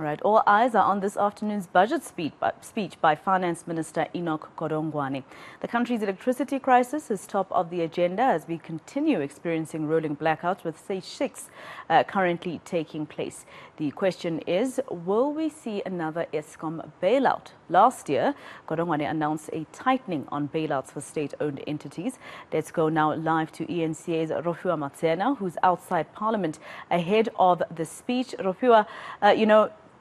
Right, all eyes are on this afternoon's budget speech by Finance Minister Enoch Godongwana. The country's electricity crisis is top of the agenda as we continue experiencing rolling blackouts with stage 6 currently taking place. The question is, will we see another Eskom bailout? Last year, Godongwana announced a tightening on bailouts for state-owned entities. Let's go now live to eNCA's Rofhiwa Madzena, who's outside Parliament ahead of the speech. Rofhiwa,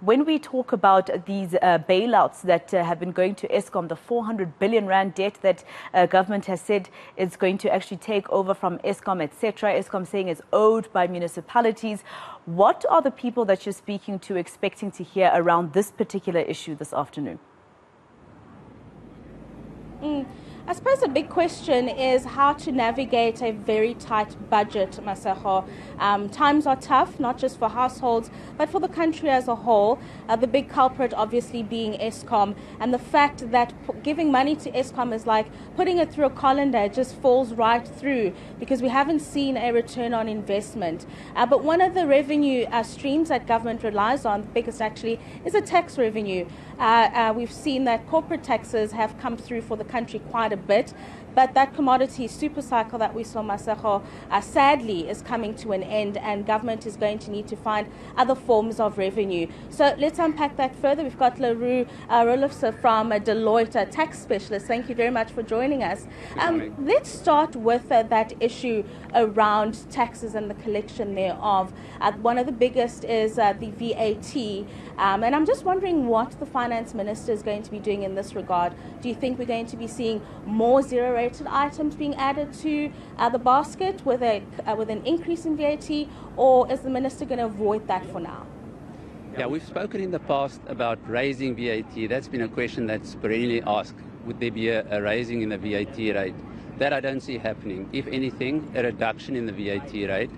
when we talk about these bailouts that have been going to Eskom, the 400 billion rand debt that government has said is going to actually take over from Eskom, etc. Eskom saying is owed by municipalities. What are the people that you're speaking to expecting to hear around this particular issue this afternoon? I suppose the big question is how to navigate a very tight budget, Masaho. Times are tough, not just for households, but for the country as a whole. The big culprit obviously being Eskom, and the fact that giving money to Eskom is like putting it through a colander. It just falls right through because we haven't seen a return on investment. But one of the revenue streams that government relies on, the biggest actually, is a tax revenue. We've seen that corporate taxes have come through for the country quite a bit, but that commodity super cycle that we saw, Masaho, sadly is coming to an end, and government is going to need to find other forms of revenue. So let's unpack that further. We've got Leroux Rolofse from Deloitte, a tax specialist. Thank you very much for joining us. Let's start with that issue around taxes and the collection thereof. One of the biggest is the VAT, and I'm just wondering what the finance minister is going to be doing in this regard. Do you think we're going to be seeing more zero-rated items being added to the basket with an increase in VAT, or is the minister going to avoid that for now? Yeah, we've spoken in the past about raising VAT. That's been a question that's perennially asked. Would there be a raising in the VAT rate? That I don't see happening. If anything, a reduction in the VAT rate.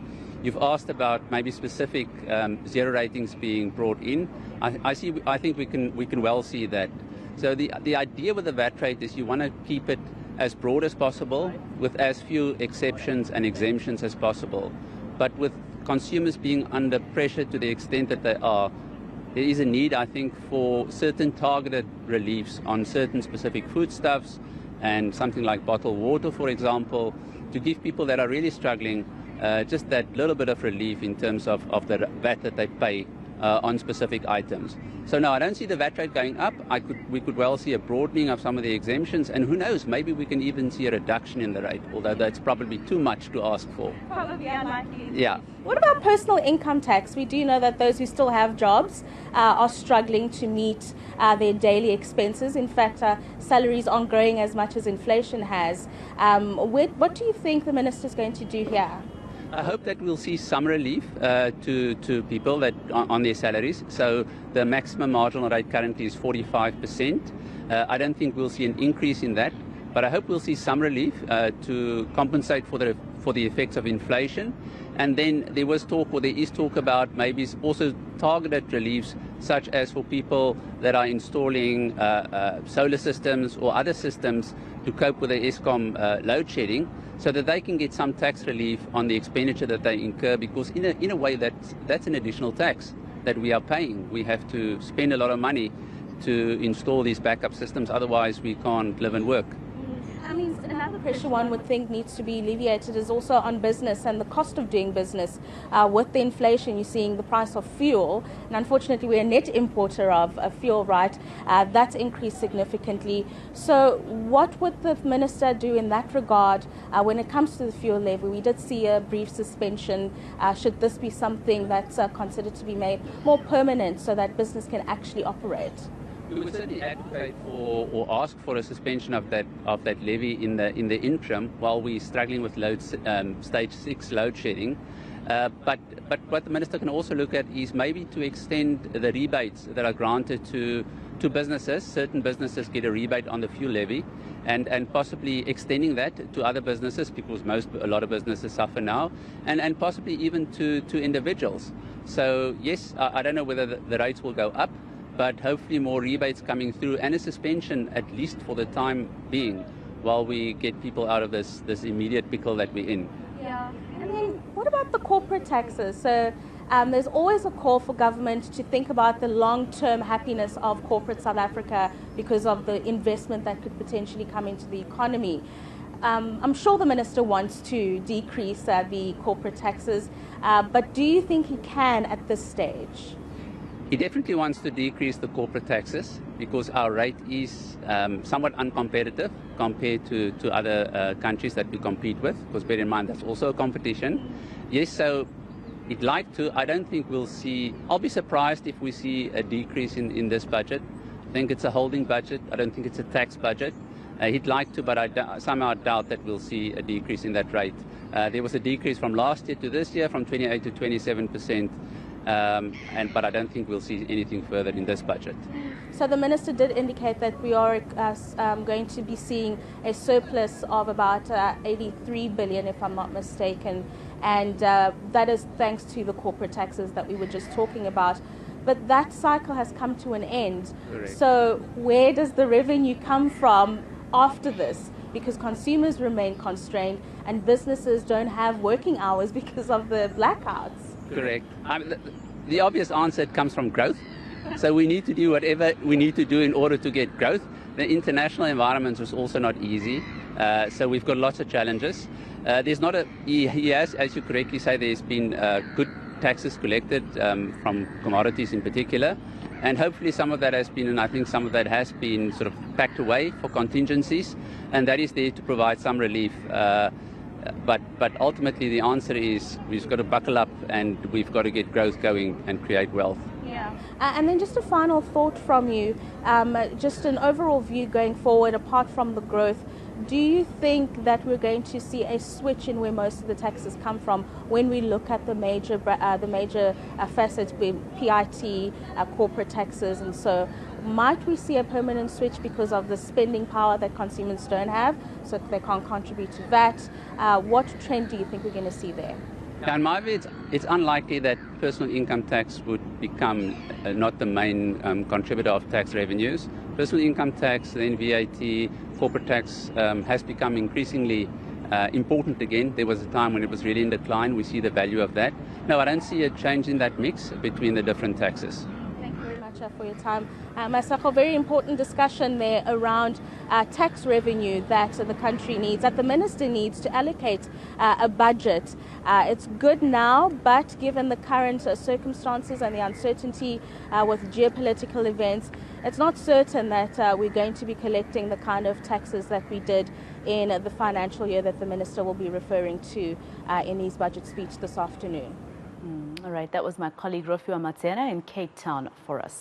You've asked about maybe specific zero ratings being brought in. I think we can well see that. So the idea with the VAT rate is you want to keep it as broad as possible with as few exceptions and exemptions as possible. But with consumers being under pressure to the extent that they are, there is a need, I think, for certain targeted reliefs on certain specific foodstuffs and something like bottled water, for example, to give people that are really struggling just that little bit of relief in terms of the VAT that they pay on specific items. So no, I don't see the VAT rate going up. We could well see a broadening of some of the exemptions, and who knows, maybe we can even see a reduction in the rate, although that's probably too much to ask for. Probably unlikely. Yeah. What about personal income tax? We do know that those who still have jobs are struggling to meet their daily expenses. In fact, salaries aren't growing as much as inflation has. What do you think the minister is going to do here? I hope that we'll see some relief to people that on their salaries. So the maximum marginal rate currently is 45%. I don't think we'll see an increase in that, but I hope we'll see some relief to compensate for the effects of inflation. And then there is talk about maybe also targeted reliefs, such as for people that are installing solar systems or other systems to cope with the Eskom load shedding, so that they can get some tax relief on the expenditure that they incur, because in a way that's an additional tax that we are paying. We have to spend a lot of money to install these backup systems, otherwise we can't live and work. I mean, another pressure one would think needs to be alleviated is also on business and the cost of doing business. With the inflation, you're seeing the price of fuel, and unfortunately we're a net importer of fuel, right? That's increased significantly. So what would the minister do in that regard when it comes to the fuel levy? We did see a brief suspension. Should this be something that's considered to be made more permanent so that business can actually operate? We would certainly advocate for or ask for a suspension of that levy in the interim while we're struggling with stage 6 load shedding. But what the minister can also look at is maybe to extend the rebates that are granted to businesses. Certain businesses get a rebate on the fuel levy, and possibly extending that to other businesses, because a lot of businesses suffer now, and possibly even to individuals. So yes, I don't know whether the rates will go up, but hopefully more rebates coming through, and a suspension at least for the time being while we get people out of this immediate pickle that we're in. Yeah. And then what about the corporate taxes? So there's always a call for government to think about the long-term happiness of corporate South Africa because of the investment that could potentially come into the economy. I'm sure the minister wants to decrease the corporate taxes, but do you think he can at this stage? He definitely wants to decrease the corporate taxes because our rate is somewhat uncompetitive compared to other countries that we compete with, because bear in mind that's also a competition. Yes, so he'd like to. I don't think we'll see, I'll be surprised if we see a decrease in this budget. I think it's a holding budget. I don't think it's a tax budget. He'd like to, but I somehow doubt that we'll see a decrease in that rate. There was a decrease from last year to this year from 28 to 27%, but I don't think we'll see anything further in this budget. So the minister did indicate that we are going to be seeing a surplus of about 83 billion, if I'm not mistaken, and that is thanks to the corporate taxes that we were just talking about. But that cycle has come to an end. Correct. So where does the revenue come from after this? Because consumers remain constrained and businesses don't have working hours because of the blackouts. Correct. The obvious answer, it comes from growth. So we need to do whatever we need to do in order to get growth. The international environment is also not easy. So we've got lots of challenges. There's not he has, as you correctly say, there's been good taxes collected from commodities in particular. And hopefully some of that has been, and I think some of that has been sort of packed away for contingencies. And that is there to provide some relief. But ultimately the answer is we've got to buckle up and we've got to get growth going and create wealth. Yeah. And then just a final thought from you, just an overall view going forward, apart from the growth. Do you think that we're going to see a switch in where most of the taxes come from when we look at the major facets, being PIT, corporate taxes, and so might we see a permanent switch because of the spending power that consumers don't have, so they can't contribute to VAT? What trend do you think we're going to see there? In my view, it's unlikely that personal income tax would become not the main contributor of tax revenues. Personal income tax, then VAT, corporate tax has become increasingly important again. There was a time when it was really in decline. We see the value of that. No, I don't see a change in that mix between the different taxes. Thank you very much for your time. Masako, very important discussion there around tax revenue that the country needs, that the minister needs to allocate a budget. It's good now, but given the current circumstances and the uncertainty with geopolitical events, it's not certain that we're going to be collecting the kind of taxes that we did in the financial year that the minister will be referring to in his budget speech this afternoon. All right, that was my colleague Rofhiwa Madzena in Cape Town for us.